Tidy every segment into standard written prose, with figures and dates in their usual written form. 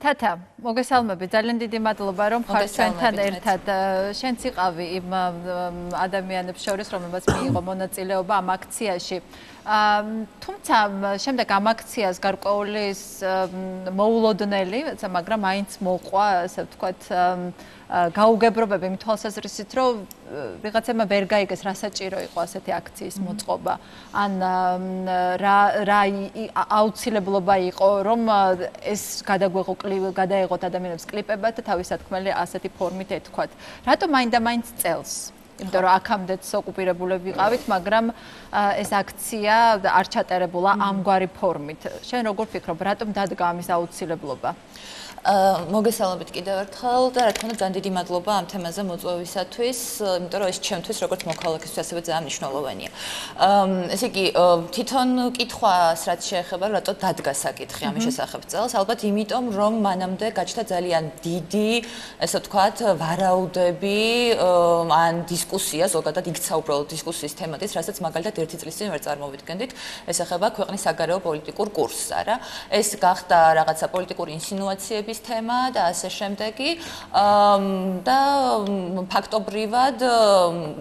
Tata, მოგესალმები, ძალიან დიდი მადლობა, რომ ხარ ჩვენთან ერთად. შენც იყავი იმ ადამიანებს შორის, რომელსაც მიიღო მონაწილეობა ამ აქციაში. თუმცა შემდეგ ამ აქციას გარკვეული მოულოდნელი, მაგრამ მაინც მოყვა, ასე ვთქვათ, გაუგებრობები იმ თვალსაზრისით, რომ ვიღაცებმა ვერ გაიგეს, რა საჭირო იყო ასეთი აქციის მოწყობა. ან რა აუცილებლობა იყო, რომ ეს გადაეღოთ ადამიანებს კლიპებად და თავის სათქმელი ასეთი ფორმით ეთქვათ. რატომ მაინდა-მაინც წელს? იმიტომ რომ აქამდეც ოკუპირებულები ვიყავით, მაგრამ ეს აქცია არ ჩატარებულა ამგვარი ფორმით. შენ როგორ ფიქრობ, რატომ დადგა ამის აუცილებლობა? მოგესალმებით კიდევ ერთხელ და რა თქმა უნდა ძალიან დიდი მადლობა ამ თემაზე მოწვევისათვის, იმიტომ რომ ეს ჩემთვის როგორც მოქალაქისთვის ასევე ძალიან მნიშვნელოვანია. ესე იგი, თვითონ კითხვას რაც შეეხება, რატო დადგა საკითხი ამის შესახებ წელს, ალბათ იმიტომ, რომ მანამდე გაჩნდა ძალიან დიდი, ესე ვთქვათ, ვარაუდები, ან დისკუსია, ზოგადად იქცა უბრალოდ დისკუსიის თემატიც, რასაც მაგალითად ერთი წლის წინ ვერ წარმოვიდგენდით, ეს ეხება ქვეყნის საგარეო პოლიტიკურ კურსს, არა? ეს გახდა რაღაცა პოლიტიკური ინსინუაციები თემა და ასე შემდეგი და ფაქტობრივად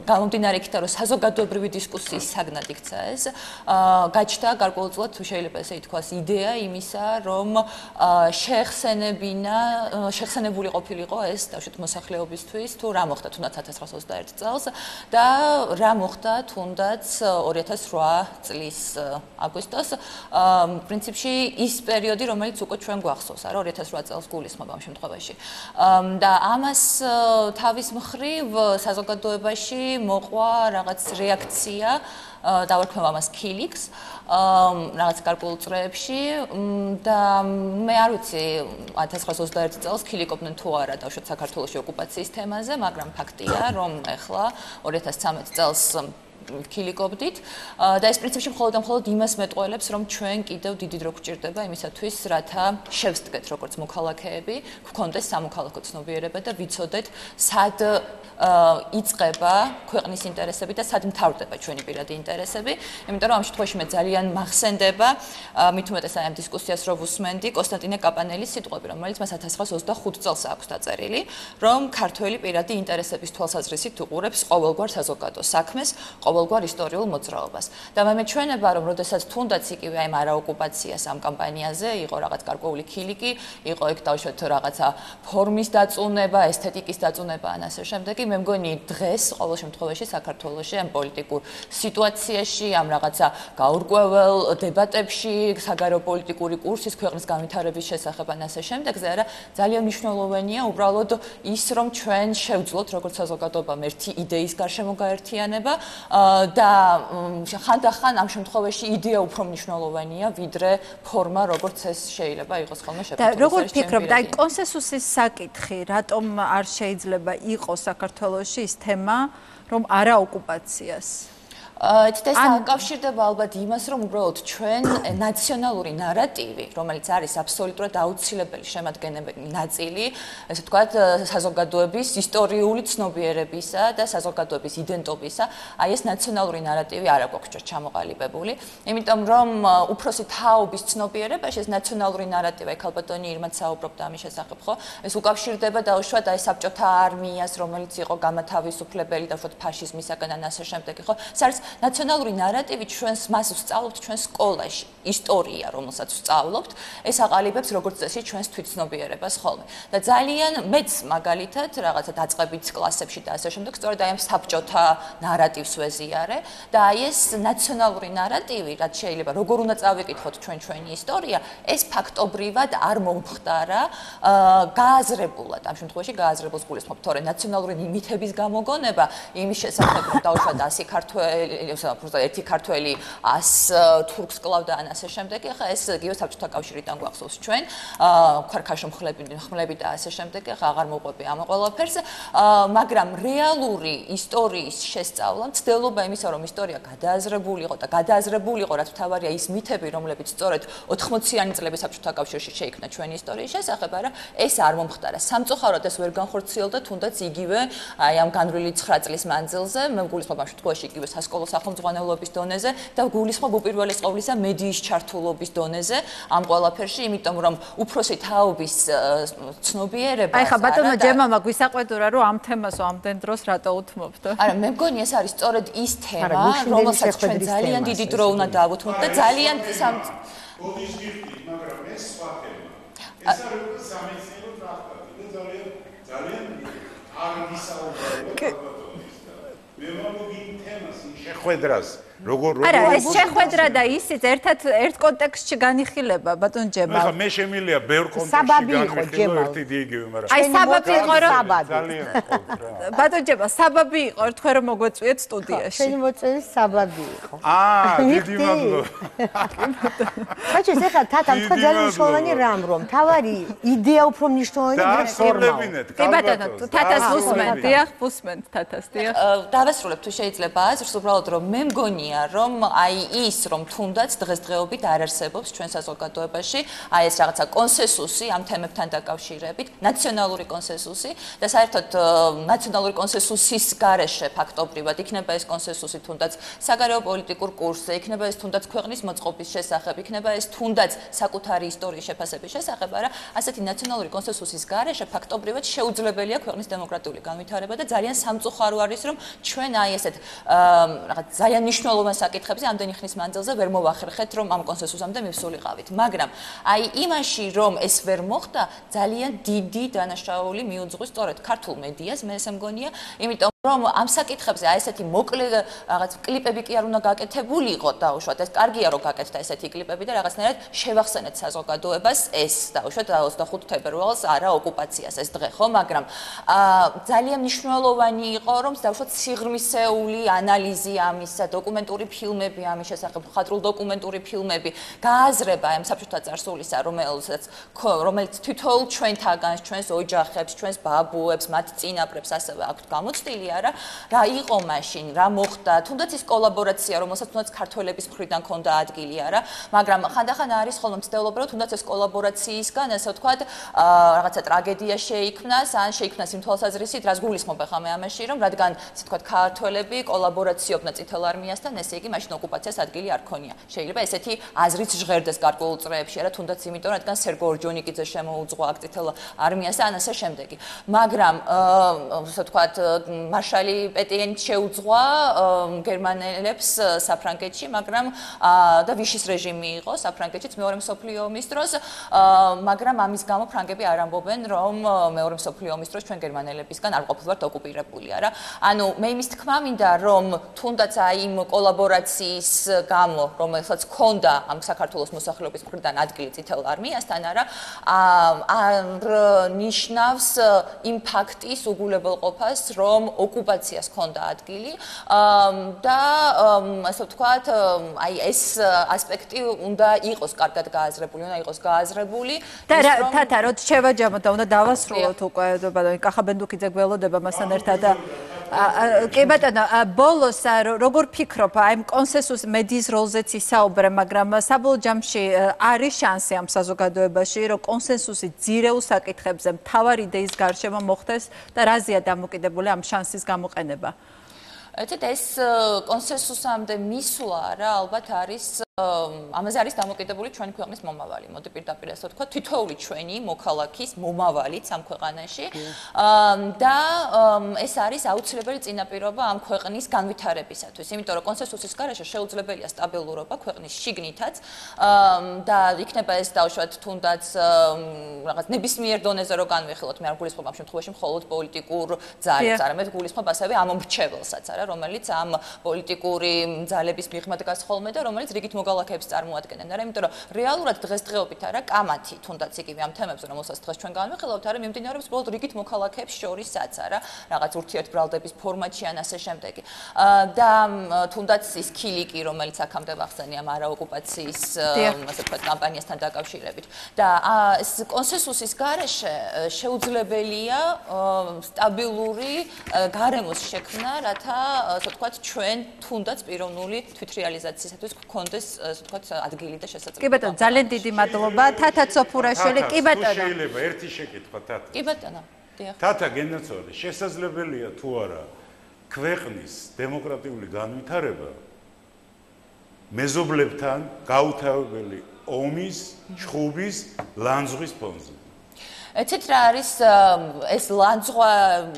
გამომდინარე იქიდან რომ საზოგადოებრივი დისკუსიის საგნად იქცა ეს გაჩნდა გარკვეულწილად შეიძლება ესე ითქვას იდეა იმისა რომ შეხსენებული ყოფილიყო ეს თავშეთ მოსახლეობისთვის თუ რა მოხდა თუნდაც 1921 წელს და რა მოხდა თუნდაც 2008 წლის აგვისტოს პრინციპში ის პერიოდი რომელიც უკვე ჩვენ გვახსოვს არა 2008 წელს გულისხმობა ამ შემთხვევაში. და ამას თავის მხრივ საზოგადოებაში მოყვა რაღაც რეაქცია, დავარქმევ ამას KILIX, რაღაც გარკვეულ წრეებში და მე არ ვიცი 1921 წელს KILIX-ობდნენ თუ არა დავშოთ საქართველოს ოკუპაციის თემაზე, მაგრამ ფაქტია, რომ ახლა 2013 წელს KILIX-ობდით და ეს პრინციპში მხოლოდ იმას მეტყველებს, რომ ჩვენ კიდევ დიდი დრო გვჭირდება იმისათვის, რათა შევსდგეთ როგორც მოქალაქეები, გვქონდეს სამოქალაქო ცნობიერება და ვიცოდეთ, სად იწყება ქვეყნის ინტერესები და სად მთავრდება ჩვენი პირადი ინტერესები. იმიტომ რომ ამ შემთხვევაში მე ძალიან მახსენდება, მით უმეტეს ამ დისკუსიას რო ვუსმენდი, კონსტანტინე კაპანელის სიტყვები, რომელიც მას 1925 წელს აქვს დაწერილი, რომ ქართველი პირადი ინტერესების თვალსაზრისით უყურებს ყოველგვარ საზოგადო საქმეს, ყოველგვარ ისტორიულ მოძრაობას. და მე მეჩვენება, რომ როდესაც თუნდაც იგივე აი მარაოკუპაციას ამ კამპანიაზე იყო რაღაც გარკვეული KILIX-ი, იყო ეგ დავშოთ რაღაცა ფორმის დაწუნება, ესთეტიკის დაწუნება ან ასე შემდეგი. მე მგონი დღეს ყოველ შემთხვევაში საქართველოში ამ პოლიტიკურ სიტუაციაში, ამ რაღაცა გაურკვეველ დებატებში, საგარეო პოლიტიკური კურსის ქვეყნის განვითარების შესახებ ან ასე შემდეგზე, არა, ძალიან მნიშვნელოვანია უბრალოდ ის, რომ ჩვენ შევძლოთ როგორც საზოგადოებამ ერთი იდეის გარშემო გაერთიანება და ხანდახან ამ შემთხვევაში იდეა უფრო მნიშვნელოვანია, ვიდრე ფორმა, როგორც ეს შეიძლება იყოს ხოლმე შეფეთქებული. და როგორ ფიქრობთ, აი კონსენსუსის საკითხი, რატომ არ შეიძლება იყოს საქართველოში ის თემა, რომ არა ოკუპაციას? ეს აკავშირდება ალბათ იმას, რომ უბრალოდ ჩვენ ნაციონალური ნარატივი, რომელიც არის აბსოლუტურად აუცილებელი შემადგენელი ნაწილი, ესე ვთქვათ, საზოგადოების ისტორიული ცნობიერებისა და საზოგადოების იდენტობისა, აი ეს ნაციონალური ნარატივი არ აქვს ჩამოყალიბებული, იმიტომ რომ უფროსი თაობის ცნობიერებაში ეს ნაციონალური ნარატივი, აი ქალბატონი ირმაც საუბრობდა ამის შესახებ, ხო? ეს უკავშირდება დაუშვათ აი საბჭოთა არმიას, რომელიც იყო გამათავისუფლებელი დაუშვათ ფაშიზმისაგან ან ასე შემდეგი, ხო? ეს არის ნაციონალური ნარატივი ჩვენს მას ვსწავლობთ ჩვენ სკოლაში, ისტორია, რომელსაც ვსწავლობთ, ეს აყალიბებს როგორც წესი ჩვენს თვითცნობიერებას ხოლმე. და ძალიან მეც მაგალითად რაღაცა დაწყებით კლასებში და ასე შემდეგ, სწორედ აი ამ საბჭოთა ნარატივს ვეზიარე და აი ეს ნაციონალური ნარატივი, რაც შეიძლება როგორ უნდა წავიკითხოთ ჩვენი ისტორია, ეს ფაქტობრივად არ მომხდარა გააზრებულად, ამ შემთხვევაში გააზრებულს გულისხმობ, თორე ნაციონალური მითების გამოგონება იმის შესახებ, რომ დაუშვათ 100 ქართველი ერთი ქართველი 100 თურქს კლავდა ან ასე შემდეგ. ახლა ეს იგივე საბჭოთა კავშირიდან გვახსოვს ჩვენ, ქარქაშო ხმლები და ასე შემდეგ. ახლა აღარ მოყვები ამ ყველაფერს, მაგრამ რეალური ისტორიის შესწავლა, მცდელობა იმისა, რომ ისტორია გადააზრებულიყო და გადააზრებულიყო, რაც მთავარია ის მითები, რომლებიც სწორედ 80-იანი წლების საბჭოთა კავშირში შეიქმნა ჩვენი ისტორიის შესახებ, არა, ეს არ მომხდარა. სამწუხაროდ ეს ვერ განხორციელდა, თუნდაც იგივე აი ამ განვლილი 9 წლის მანძილზე, მე გულისხმობ ამ შემთხვევაში იგივე სასკოლო სახელმძღვანელოების დონეზე და გულისხმობ უპირველეს ყოვლისა მედიის ჩართულობის დონეზე ამ ყველაფერში, იმიტომ რომ უფროსი თაობის ცნობიერება აი ხა ბატონო ჯემამა გვისაყვედურა რომ ამ თემასო ამდენ დროს რატო უთმობთ? არა, მე მგონი ეს არის სწორედ ის თემა, რომელსაც ჩვენ ძალიან დიდი დრო უნდა დავუთმოთ და ძალიან ბოდიშ გიხდით, მაგრამ ეს სხვა თემა. ეს არის უკვე სამეცნიერო ტრაქტატი და ძალიან არ მისაუბრებელია. მე მომგი თემას შეხვედრას როგორ არა ეს შეხვედრა და ისიც ერთ კონტექსტში განიხილება ბატონ ჯემალ. ახლა მე შემილია ბევრ კონტექსტში განიხილება ერთი იგივე, მაგრამ აი საბაბი იყო რომ ძალიან ხო რა. ბატონ ჯემალ საბაბი იყო თქვენ რომ მოგვეწვიეთ სტუდიაში. შენი მოწვევის საბაბი იყო. დიდი მადლობა. ხაჭი ეხლა თათა თქვა ძალიან მნიშვნელოვანი რამ რომ თავარი იდეა უფრო მნიშვნელოვანია ვიდრე ფორმა. კი ბატონო თათას უსმენთ დიახ უსმენთ თათას დიახ. დავასრულებ თუ შეიძლება აზრს უბრალოდ რომ მე მგონი რომ აი ის რომ თუნდაც დღესდღეობით არ არსებობს ჩვენ საზოგადოებაში აი ეს რაღაცა კონსენსუსი ამ თემებთან დაკავშირებით ნაციონალური კონსენსუსი და საერთოდ ნაციონალური კონსენსუსის გარეშე ფაქტობრივად იქნება ეს კონსენსუსი თუნდაც საგარეო პოლიტიკურ კურსზე იქნება ეს თუნდაც ქვეყნის მოწყობის შესახებ იქნება ეს თუნდაც საკუთარი ისტორიის შეფასების შესახებ არა ასეთი ნაციონალური კონსენსუსის გარეშე ფაქტობრივად შეუძლებელია ქვეყნის დემოკრატიული განვითარება და ძალიან სამწუხარო არის რომ ჩვენ აი ესეთ რაღაც ძალიან მნიშვნელოვან საკითხებზე ამდენი ხნის მანძილზე ვერ მოვახერხეთ რომ ამ კონსენსუსამდე მივსულიყავით მაგრამ აი იმაში რომ ეს ვერ მოხდა ძალიან დიდი დანაშაული მიუძღვის სწორედ ქართულ მედიას მე ესე მგონია იმიტომ რომ ამ საკითხებზე აი ესეთი მოკლე რაღაც კლიპები კი არ უნდა გაკეთებულიყო დაუშვათ ეს კარგია რომ გაკეთდა ესეთი კლიპები და რაღაცნაირად შევახსენეთ საზოგადოებას ეს დაუშვათ 25 თებერვალს არა ოკუპაციას ეს დღე ხო მაგრამ ძალიან მნიშვნელოვანი იყო რომ დაუშვათ სიღრმისეული ანალიზი ამისა დოკუმენტური ფილმები ამის შესახებ მხატვრულ დოკუმენტური ფილმები გააზრება ამ საბჭოთა წარსულისა რომელიც თითოეულ ჩვენთაგანს ჩვენს ოჯახებს ჩვენს ბაბუებს მათ წინაპრებს ასევე აქვთ გამოცდილი არა რა იყო მაშინ რა მოხდა თუნდაც ის კოლაბორაცია რომელსაც თუნდაც ქართველების მხრიდან ქონდა ადგილი არა მაგრამ ხანდახან არის ხოლმე მცდელობა რომ თუნდაც ეს კოლაბორაციისგან ასე ვთქვათ რაღაცა ტრაგედია შეიქმნას ან შეიქმნას იმ თვალსაზრისით რაც გულისხმობ ახლა მე ამაში რომ რადგან ასე ვთქვათ ქართველები კოლაბორაციობდნენ წითელ არმიასთან ესე იგი მაშინ ოკუპაციას ადგილი არ ქონია შეიძლება ესეთი აზრიც ჟღერდეს გარკვეულ წრეებში არა თუნდაც იმიტომ რადგან სერგო ორჯონიკიძე შემოუძღვა აქ წითელ არმიას ან ასე შემდეგი მაგრამ ასე ვთქვათ მარშალი პეტიენი შეუძღვა გერმანელებს საფრანგეთში, მაგრამ და ვიშის რეჟიმი იყო საფრანგეთშიც მეორე მსოფლიო ომის დროს, მაგრამ ამის გამო ფრანგები არ ამბობენ, რომ მეორე მსოფლიო ომის დროს ჩვენ გერმანელებისგან არ ყოფილვართ ოკუპირებული, არა? ანუ მე იმის თქმა მინდა, რომ თუნდაც აი იმ კოლაბორაციის გამო, რომელსაც ჰქონდა ამ საქართველოს მოსახლეობის მხრიდან ადგილი წითელ არმიასთან, არა? არ ნიშნავს იმ ფაქტის უგულებელყოფას, რომ ოკუპაციას ჰქონდა ადგილი და ასე ვთქვათ, აი ეს ასპექტი უნდა იყოს კარგად გააზრებული, უნდა იყოს გააზრებული. და თათა რო შევაჯამოთ და უნდა დავასრულოთ უკვე ბატონი კახაბენდუკიძე გველოდება მასთან ერთად და კი ბატონო ბოლოს როგორ ფიქრობ აი ამ კონსენსუს მედიის როლზეც ისაუბრე, მაგრამ საბოლოო ჯამში არის შანსი ამ საზოგადოებაში, რომ კონსენსუსი ძირეულ საკითხებზე მთავარი იდეის გარშემო მოხდეს და რაზეა დამოკიდებული ამ შანსის გამოყენება? ეს კონსენსუსამდე მისვლა რა ალბათ არის ამაზე არის დამოკიდებული ჩვენი ქვეყნის მომავალი. მოდი პირდაპირ ასე ვთქვა, თითოეული ჩვენი მოქალაქის მომავალიც ამ ქვეყანაში და ეს არის აუცილებელი წინაპირობა ამ ქვეყნის განვითარებისათვის. იმიტომ რომ კონსენსუსის გარეშე შეუძლებელია სტაბილურობა ქვეყნის შიგნითაც და იქნება ეს დავუშვათ თუნდაც რაღაც ნებისმიერ დონეზე რო განვიხილოთ, მე არ გულისხმობ ამ შემთხვევაში მხოლოდ პოლიტიკურ ძალებს, არამედ გულისხმობ ასევე ამ მომრჩეველსაც, არა, რომელიც ამ პოლიტიკური ძალების მიღმად გასხოლმე და რომელიც რიგით მოგალაკეებს წარმოადგენენ, არა, იმიტომ რომ რეალურად დღესდღეობით არა კამათი, თუნდაც იგივე ამ თემებზე, რომელსაც დღეს ჩვენ განვიხილავთ, არა, მიმდინარეობს უბრალოდ რიგით მოგალაკეებს შორისაც, არა, რაღაც ურთიერთბრალდების ფორმატში ან ასე შემდეგი. და თუნდაც ის ქილიკი, რომელიც აქამდე ვახსენე ამ არაოკუპაციის, ასე ვთქვათ, კამპანიასთან დაკავშირებით. და ეს კონსენსუსის გარეშე შეუძლებელია სტაბილური გარემოს შექმნა, რათა, ასე ვთქვათ, ჩვენ თუნდაც პიროვნული თვითრეალიზაციისათვის გქონდეს ასე ვთქვათ ადგილი და შესაძლებლობა. კი ბატონო, ძალიან დიდი მადლობა. თათა ცოფურაშვილი, კი ბატონო. შეიძლება ერთი შეკითხვა თათა. კი ბატონო. დიახ. თათა გენაცვალე შესაძლებელია თუ არა ქვეყნის დემოკრატიული განვითარება მეზობლებთან გაუთავებელი ომის, ჩხუბის, ლანძღვის ფონზე. ეცეთ რა არის ეს ლანძღვა,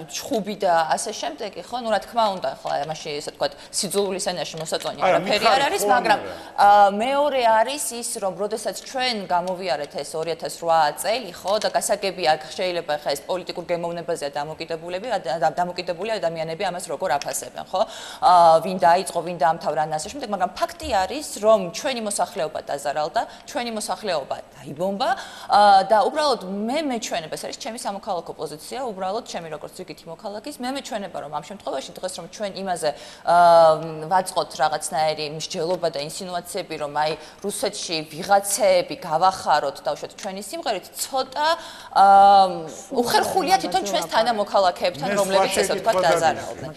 ჩხუბი და ასე შემდეგი, ხო? ნუ რა თქმა უნდა, ახლა ამაში ესე ვთქვათ, სიძულვილის ენაში მოსაწონი არაფერი არ არის, მაგრამ მეორე არის ის, რომ როდესაც ჩვენ გამოვიარეთ ეს 2008 წელი, ხო, და გასაგებია შეიძლება ხა ეს პოლიტიკურ გემოვნებაზეა დამოკიდებული ადამიანები ამას როგორ აფასებენ, ხო? ვინ დაიწყო, ვინ დაამთავრა ასე შემდეგ, მაგრამ ფაქტი არის, რომ ჩვენი მოსახლეობა დაზარალდა, ჩვენი მოსახლეობა დაიბომბა და უბრალოდ მე მეჩვენება, ეს არის ჩემი სამოქალაქო პოზიცია, უბრალოდ ჩემი როგორც ზიგითი მოქალაქის, მე მეჩვენება, რომ ამ შემთხვევაში დღეს რომ ჩვენ იმაზე ვაწყოთ რაღაცნაირი მსჯელობა და ინსინუაციები, რომ აი რუსეთში ვიღაცეები გავახაროთ დავუშვათ ჩვენი სიმღერით, ცოტა უხერხულია თვითონ ჩვენს თანამოქალაქეებთან, რომლებიც ესე ვთქვათ დაზარალდნენ.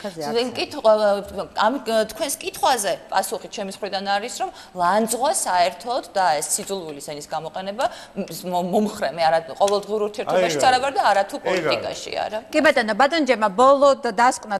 ამ თქვენს კითხვაზე პასუხი ჩემი მხრიდან არის, რომ ლანძღვა საერთოდ და ეს სიძულვილის ენის გამოყენება მომხრე მე არა ყოველდღიურ ურთიერთობაში არა ვარ და არათუ პოლიტიკაში არა. კი ბატონო, ბატონჯემა ბოლო დასკვნა